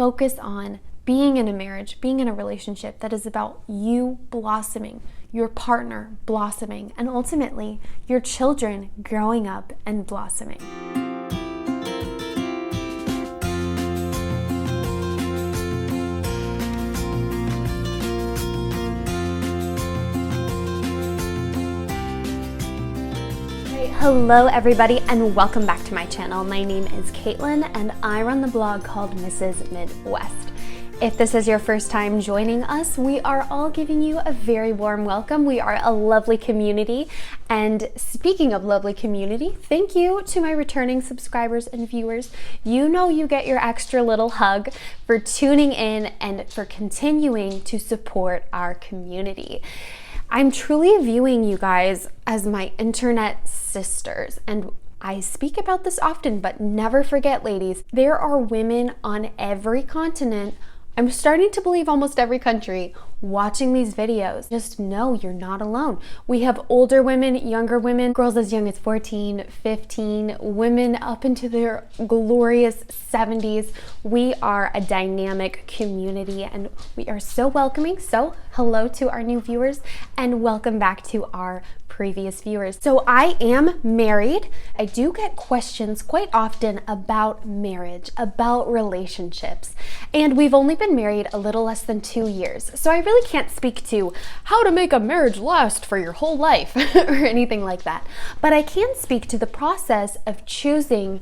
focus on being in a marriage, being in a relationship that is about you blossoming, your partner blossoming, and ultimately your children growing up and blossoming. Hello everybody and welcome back to my channel. My name is Caitlin and I run the blog called Mrs. Midwest. If this is your first time joining us, we are all giving you a very warm welcome. We are a lovely community, and speaking of lovely community, thank you to my returning subscribers and viewers. You know you get your extra little hug for tuning in and for continuing to support our community. I'm truly viewing you guys as my internet sisters, and I speak about this often, but never forget, ladies, there are women on every continent, I'm starting to believe almost every country, watching these videos. Just know you're not alone. We have older women, younger women, girls as young as 14, 15, women up into their glorious 70s. We are a dynamic community and we are so welcoming. So hello to our new viewers and welcome back to our previous viewers. So I am married. I do get questions quite often about marriage, about relationships, and we've only been married a little less than 2 years. So I really can't speak to how to make a marriage last for your whole life or anything like that. But I can speak to the process of choosing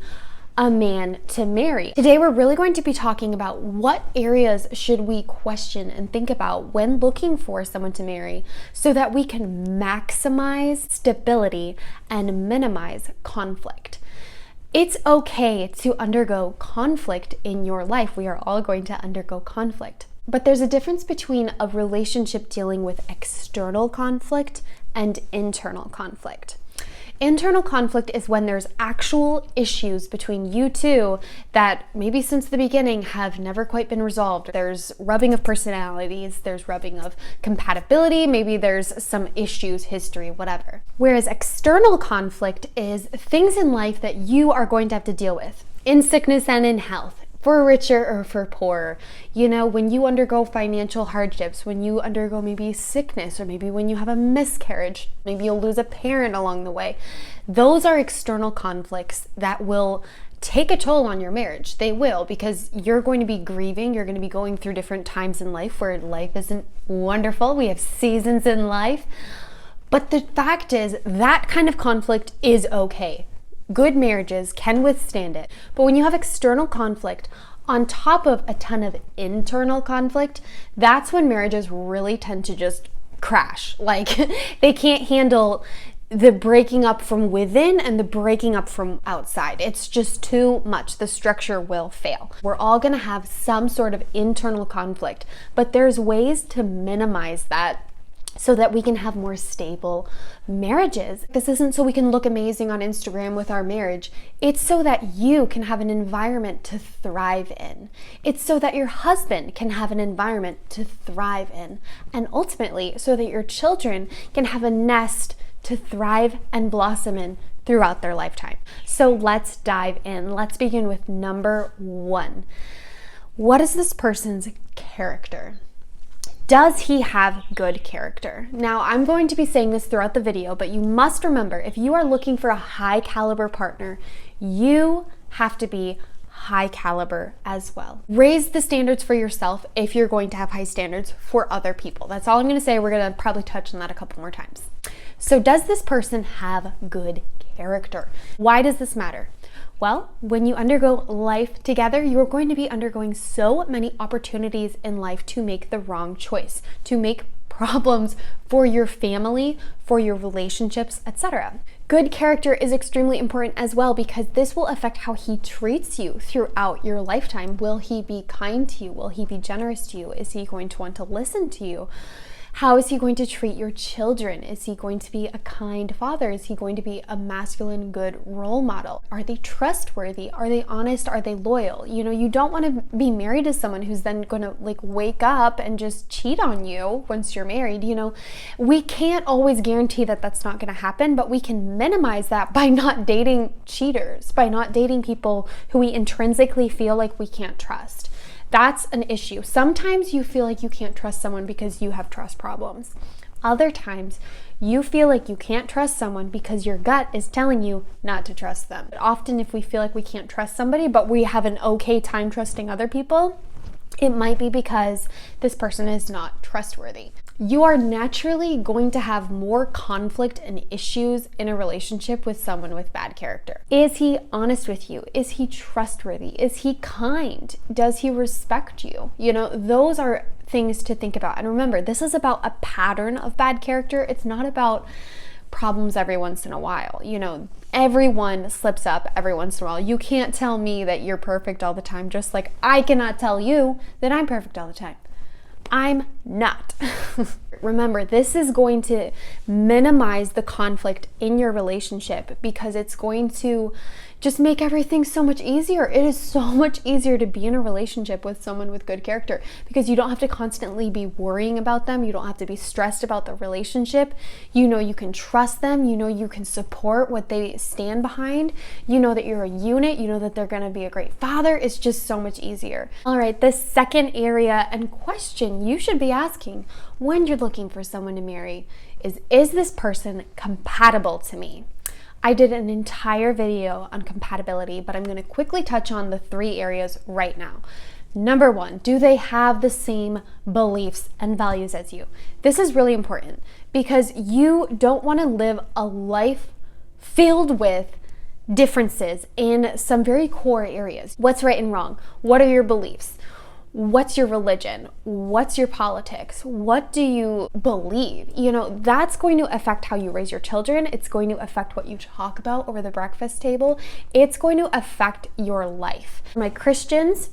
a man to marry. Today we're really going to be talking about what areas should we question and think about when looking for someone to marry so that we can maximize stability and minimize conflict. It's okay to undergo conflict in your life. We are all going to undergo conflict. But there's a difference between a relationship dealing with external conflict and internal conflict. Internal conflict is when there's actual issues between you two that maybe since the beginning have never quite been resolved. There's rubbing of personalities, there's rubbing of compatibility, maybe there's some issues, history, whatever. Whereas external conflict is things in life that you are going to have to deal with in sickness and in health. For richer or for poorer, you know, when you undergo financial hardships, when you undergo maybe sickness, or maybe when you have a miscarriage, maybe you'll lose a parent along the way. Those are external conflicts that will take a toll on your marriage. They will, because you're going to be grieving, you're going to be going through different times in life where life isn't wonderful. We have seasons in life. But the fact is, that kind of conflict is okay. Good marriages can withstand it. But when you have external conflict on top of a ton of internal conflict, that's when marriages really tend to just crash. Like they can't handle the breaking up from within and the breaking up from outside. It's just too much. The structure will fail. We're all going to have some sort of internal conflict, but there's ways to minimize that so that we can have more stable marriages. This isn't so we can look amazing on Instagram with our marriage. It's so that you can have an environment to thrive in. It's so that your husband can have an environment to thrive in. And ultimately, so that your children can have a nest to thrive and blossom in throughout their lifetime. So let's dive in. Let's begin with number 1. What is this person's character? Does he have good character? Now, I'm going to be saying this throughout the video, but you must remember, if you are looking for a high caliber partner, you have to be high caliber as well. Raise the standards for yourself if you're going to have high standards for other people. That's all I'm going to say. We're going to probably touch on that a couple more times. So does this person have good character? Why does this matter? Well, when you undergo life together, you are going to be undergoing so many opportunities in life to make the wrong choice, to make problems for your family, for your relationships, etc. Good character is extremely important as well because this will affect how he treats you throughout your lifetime. Will he be kind to you? Will he be generous to you? Is he going to want to listen to you? How is he going to treat your children? Is he going to be a kind father? Is he going to be a masculine, good role model? Are they trustworthy? Are they honest? Are they loyal? You know, you don't want to be married to someone who's then going to like wake up and just cheat on you once you're married. You know, we can't always guarantee that that's not going to happen, but we can minimize that by not dating cheaters, by not dating people who we intrinsically feel like we can't trust. That's an issue. Sometimes you feel like you can't trust someone because you have trust problems. Other times, you feel like you can't trust someone because your gut is telling you not to trust them. Often, if we feel like we can't trust somebody, but we have an okay time trusting other people, it might be because this person is not trustworthy. You are naturally going to have more conflict and issues in a relationship with someone with bad character. Is he honest with you? Is he trustworthy? Is he kind? Does he respect you? You know, those are things to think about. And remember, this is about a pattern of bad character. It's not about problems every once in a while. You know, everyone slips up every once in a while. You can't tell me that you're perfect all the time, just like I cannot tell you that I'm perfect all the time. I'm not. Remember, this is going to minimize the conflict in your relationship because it's going to just make everything so much easier. It is so much easier to be in a relationship with someone with good character because you don't have to constantly be worrying about them. You don't have to be stressed about the relationship. You know you can trust them. You know you can support what they stand behind. You know that you're a unit. You know that they're going to be a great father. It's just so much easier. All right, the second area and question you should be asking when you're looking for someone to marry is this person compatible to me? I did an entire video on compatibility, but I'm going to quickly touch on the 3 areas right now. Number 1, do they have the same beliefs and values as you? This is really important because you don't want to live a life filled with differences in some very core areas. What's right and wrong? What are your beliefs? What's your religion? What's your politics? What do you believe? You know, that's going to affect how you raise your children. It's going to affect what you talk about over the breakfast table. It's going to affect your life. My Christians,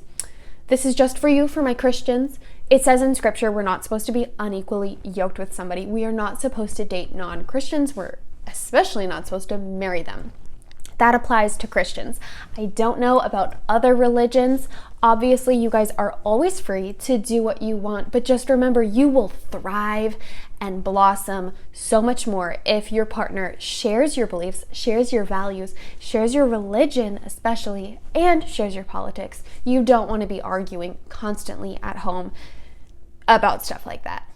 this is just for you, for my Christians. It says in scripture, we're not supposed to be unequally yoked with somebody. We are not supposed to date non-Christians. We're especially not supposed to marry them. That applies to Christians. I don't know about other religions. Obviously, you guys are always free to do what you want, but just remember, you will thrive and blossom so much more if your partner shares your beliefs, shares your values, shares your religion especially, and shares your politics. You don't want to be arguing constantly at home about stuff like that.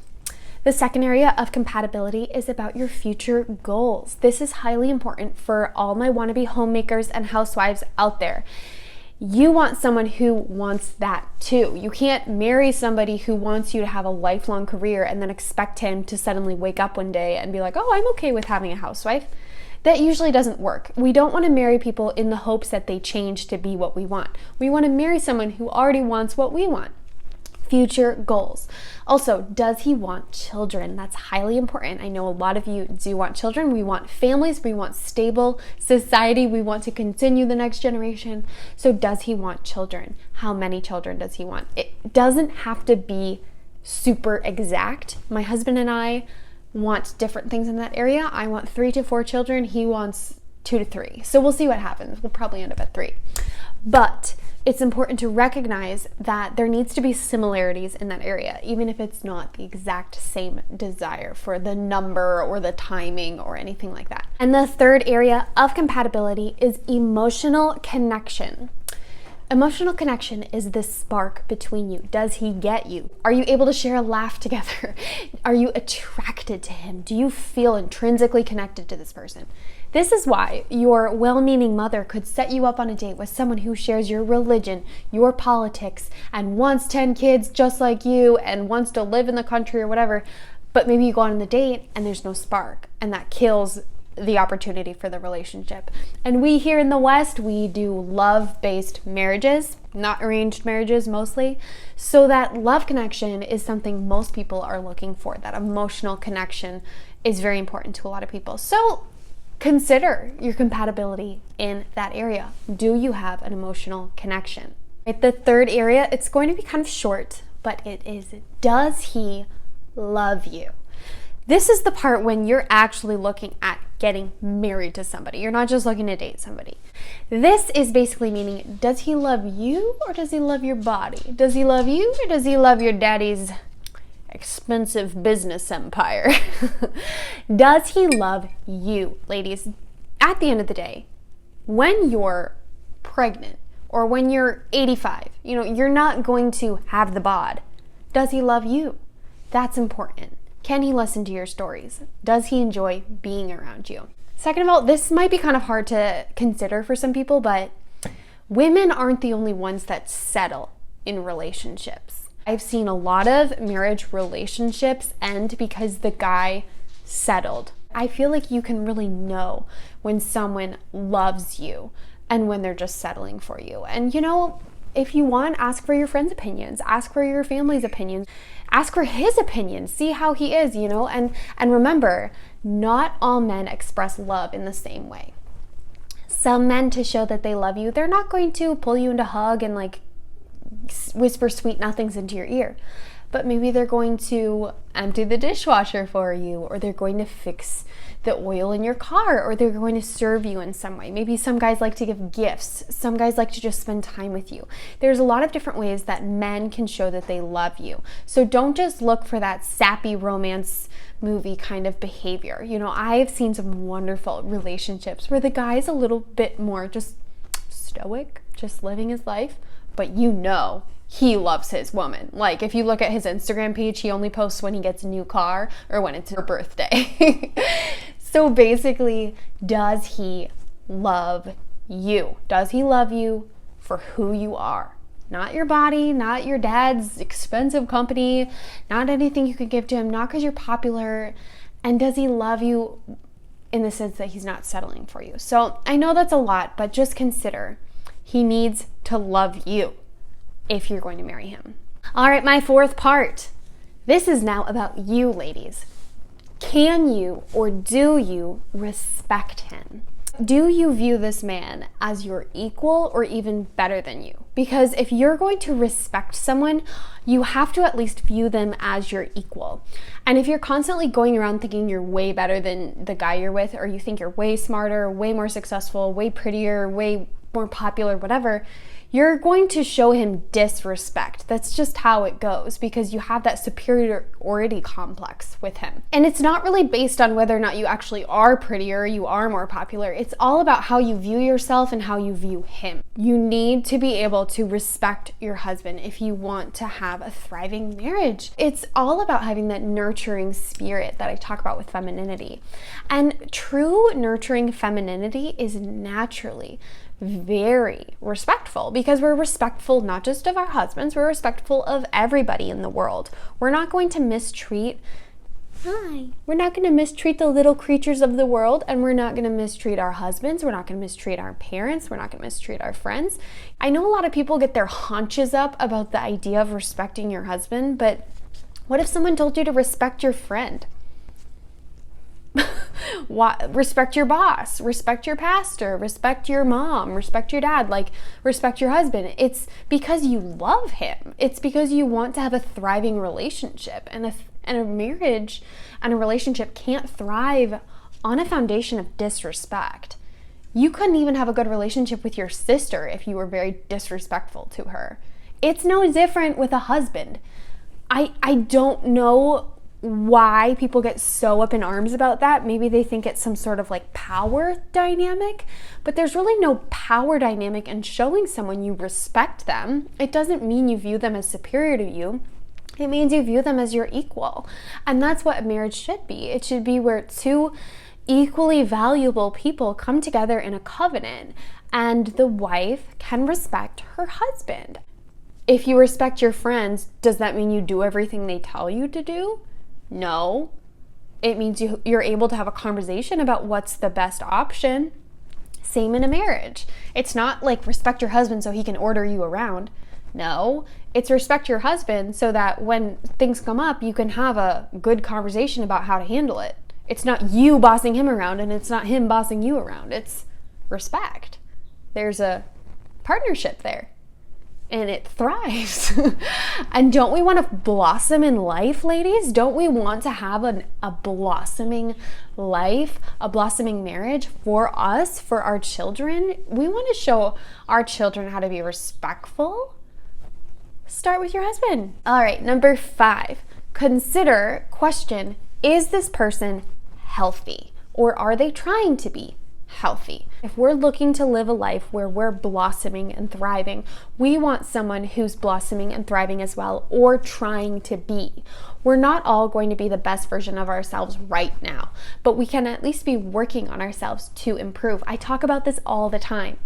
The second area of compatibility is about your future goals. This is highly important for all my wannabe homemakers and housewives out there. You want someone who wants that too. You can't marry somebody who wants you to have a lifelong career and then expect him to suddenly wake up one day and be like, oh, I'm okay with having a housewife. That usually doesn't work. We don't want to marry people in the hopes that they change to be what we want. We want to marry someone who already wants what we want. Future goals. Also, does he want children? That's highly important. I know a lot of you do want children. We want families. We want stable society. We want to continue the next generation. So does he want children? How many children does he want? It doesn't have to be super exact. My husband and I want different things in that area. I want 3 to 4 children. He wants 2 to 3. So we'll see what happens. We'll probably end up at 3. But it's important to recognize that there needs to be similarities in that area, even if it's not the exact same desire for the number or the timing or anything like that. And the third area of compatibility is emotional connection. Emotional connection is the spark between you. Does he get you? Are you able to share a laugh together? Are you attracted to him? Do you feel intrinsically connected to this person? This is why your well-meaning mother could set you up on a date with someone who shares your religion, your politics, and wants 10 kids just like you and wants to live in the country or whatever, but maybe you go on the date and there's no spark, and that kills the opportunity for the relationship. And we here in the West, we do love-based marriages, not arranged marriages mostly. So that love connection is something most people are looking for. That emotional connection is very important to a lot of people. So consider your compatibility in that area. Do you have an emotional connection? Right, the third area, it's going to be kind of short, but it is, does he love you? This is the part when you're actually looking at getting married to somebody. You're not just looking to date somebody. This is basically meaning, does he love you or does he love your body? Does he love you or does he love your daddy's expensive business empire? Does he love you, ladies? At the end of the day, when you're pregnant, or when you're 85. You're not going to have the bod. Does he love you? That's important. Can he listen to your stories? Does he enjoy being around you? Second of all, this might be kind of hard to consider for some people, but women aren't the only ones that settle in relationships. I've seen a lot of marriage relationships end because the guy settled. I feel like you can really know when someone loves you and when they're just settling for you. And if you want, ask for your friends' opinions, ask for your family's opinions, ask for his opinion, see how he is, and remember, not all men express love in the same way. Some men, to show that they love you, they're not going to pull you into a hug and whisper sweet nothings into your ear, but maybe they're going to empty the dishwasher for you, or they're going to fix the oil in your car, or they're going to serve you in some way. Maybe some guys like to give gifts. Some guys like to just spend time with you. There's a lot of different ways that men can show that they love you. So don't just look for that sappy romance movie kind of behavior. I've seen some wonderful relationships where the guy's a little bit more just stoic, just living his life, but he loves his woman. If you look at his Instagram page, he only posts when he gets a new car or when it's her birthday. So basically, does he love you? Does he love you for who you are? Not your body, not your dad's expensive company, not anything you could give to him, not because you're popular. And does he love you in the sense that he's not settling for you? So I know that's a lot, but just consider he needs to love you if you're going to marry him. All right, my fourth part. This is now about you, ladies. Can you or do you respect him? Do you view this man as your equal or even better than you? Because if you're going to respect someone, you have to at least view them as your equal. And if you're constantly going around thinking you're way better than the guy you're with, or you think you're way smarter, way more successful, way prettier, way more popular, whatever, you're going to show him disrespect. That's just how it goes, because you have that superiority complex with him. And it's not really based on whether or not you actually are prettier, you are more popular. It's all about how you view yourself and how you view him. You need to be able to respect your husband if you want to have a thriving marriage. It's all about having that nurturing spirit that I talk about with femininity. And true nurturing femininity is naturally very respectful, because we're respectful not just of our husbands, we're respectful of everybody in the world. We're not going to mistreat the little creatures of the world, and we're not going to mistreat our husbands, we're not going to mistreat our parents, we're not going to mistreat our friends. I know a lot of people get their haunches up about the idea of respecting your husband, but what if someone told you to respect your friend? Respect your boss, respect your pastor, respect your mom, respect your dad, respect your husband. It's because you love him. It's because you want to have a thriving relationship, and a marriage and a relationship can't thrive on a foundation of disrespect. You couldn't even have a good relationship with your sister if you were very disrespectful to her. It's no different with a husband. I don't know why people get so up in arms about that. Maybe they think it's some sort of power dynamic, but there's really no power dynamic in showing someone you respect them. It doesn't mean you view them as superior to you. It means you view them as your equal. And that's what a marriage should be. It should be where two equally valuable people come together in a covenant, and the wife can respect her husband. If you respect your friends, does that mean you do everything they tell you to do? No. It means you're able to have a conversation about what's the best option. Same in a marriage. It's not respect your husband so he can order you around. No, it's respect your husband so that when things come up, you can have a good conversation about how to handle it. It's not you bossing him around, and it's not him bossing you around. It's respect. There's a partnership there, and it thrives. And don't we want to blossom in life, ladies? Don't we want to have a blossoming life, a blossoming marriage for us, for our children? We want to show our children how to be respectful. Start with your husband. All right, number 5, question, is this person healthy, or are they trying to be healthy? If we're looking to live a life where we're blossoming and thriving, we want someone who's blossoming and thriving as well, or trying to be. We're not all going to be the best version of ourselves right now, but we can at least be working on ourselves to improve. I talk about this all the time.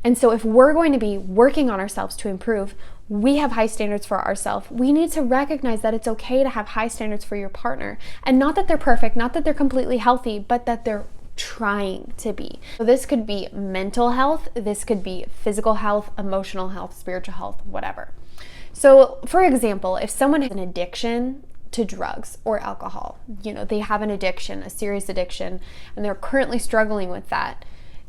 And so if we're going to be working on ourselves to improve, we have high standards for ourselves. We need to recognize that it's okay to have high standards for your partner. And not that they're perfect, not that they're completely healthy, but that they're trying to be. So this could be mental health, this could be physical health, emotional health, spiritual health, whatever. So for example, if someone has an addiction to drugs or alcohol, they have an addiction, a serious addiction, and they're currently struggling with that,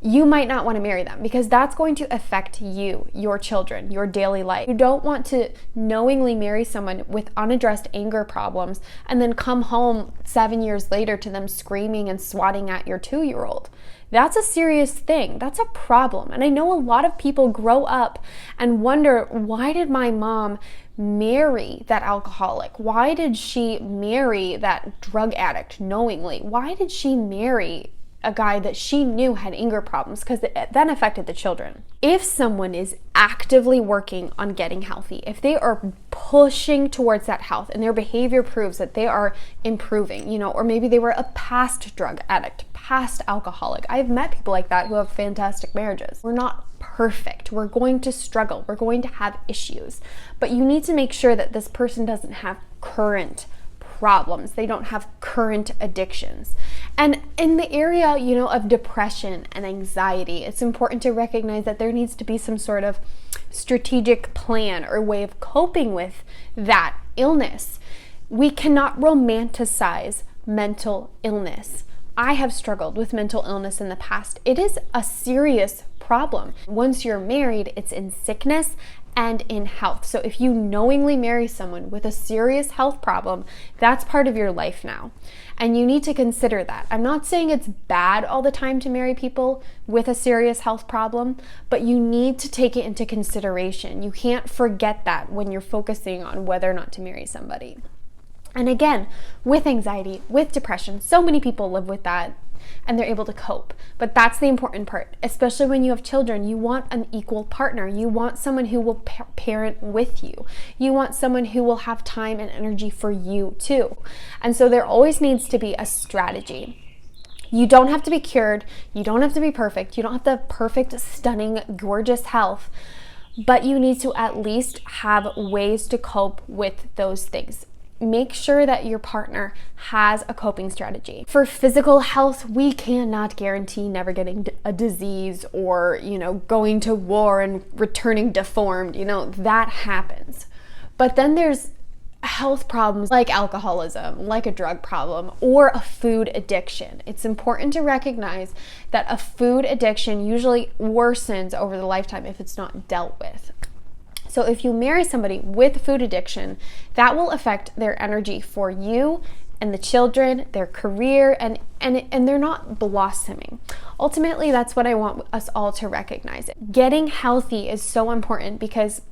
you might not want to marry them because that's going to affect you, your children, your daily life. You don't want to knowingly marry someone with unaddressed anger problems and then come home 7 years later to them screaming and swatting at your 2-year-old. That's a serious thing. That's a problem. And I know a lot of people grow up and wonder, why did my mom marry that alcoholic? Why did she marry that drug addict knowingly? Why did she marry a guy that she knew had anger problems? Because it then affected the children. If someone is actively working on getting healthy, if they are pushing towards that health and their behavior proves that they are improving, or maybe they were a past drug addict, past alcoholic. I've met people like that who have fantastic marriages. We're not perfect. We're going to struggle. We're going to have issues. But you need to make sure that this person doesn't have current problems. They don't have current addictions. And in the area, of depression and anxiety, it's important to recognize that there needs to be some sort of strategic plan or way of coping with that illness. We cannot romanticize mental illness. I have struggled with mental illness in the past. It is a serious problem. Once you're married, it's in sickness and in health. So if you knowingly marry someone with a serious health problem, that's part of your life now. And you need to consider that. I'm not saying it's bad all the time to marry people with a serious health problem, but you need to take it into consideration. You can't forget that when you're focusing on whether or not to marry somebody. And again, with anxiety, with depression, so many people live with that and they're able to cope. But that's the important part, especially when you have children. You want an equal partner. You want someone who will parent with you. You want someone who will have time and energy for you too. And so there always needs to be a strategy. You don't have to be cured. You don't have to be perfect. You don't have to have perfect, stunning, gorgeous health. But you need to at least have ways to cope with those things. Make sure that your partner has a coping strategy. For physical health, we cannot guarantee never getting a disease or, going to war and returning deformed. That happens. But then there's health problems like alcoholism, like a drug problem, or a food addiction. It's important to recognize that a food addiction usually worsens over the lifetime if it's not dealt with. So if you marry somebody with food addiction, that will affect their energy for you and the children, their career, and they're not blossoming. Ultimately, that's what I want us all to recognize. Getting healthy is so important because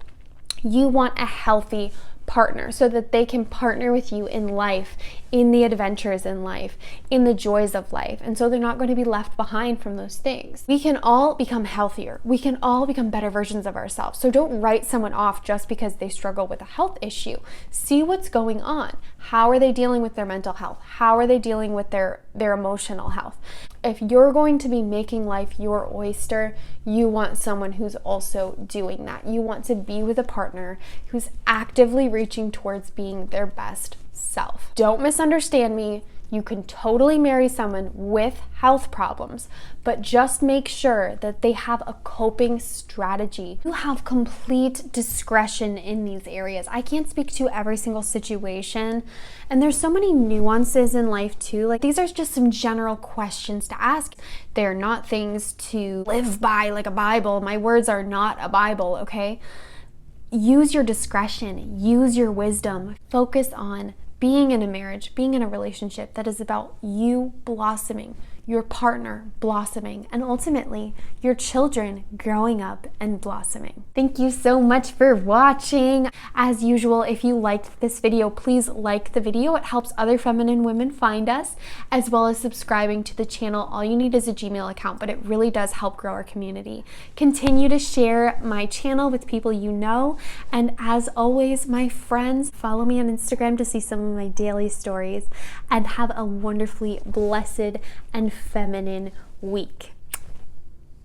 you want a healthy partner so that they can partner with you in life, in the adventures in life, in the joys of life. And so they're not going to be left behind from those things. We can all become healthier. We can all become better versions of ourselves. So don't write someone off just because they struggle with a health issue. See what's going on. How are they dealing with their mental health? How are they dealing with their emotional health? If you're going to be making life your oyster, you want someone who's also doing that. You want to be with a partner who's actively reaching towards being their best self. Don't misunderstand me. You can totally marry someone with health problems, but just make sure that they have a coping strategy. You have complete discretion in these areas. I can't speak to every single situation, and there's so many nuances in life too. Like, these are just some general questions to ask. They're not things to live by like a Bible. My words are not a Bible, okay? Use your discretion, use your wisdom, focus on being in a marriage, being in a relationship that is about you blossoming, your partner blossoming, and ultimately your children growing up and blossoming. Thank you so much for watching. As usual, if you liked this video, please like the video. It helps other feminine women find us, as well as subscribing to the channel. All you need is a Gmail account, but it really does help grow our community. Continue to share my channel with people you know, and as always, my friends, follow me on Instagram to see some of my daily stories, and have a wonderfully blessed and feminine week.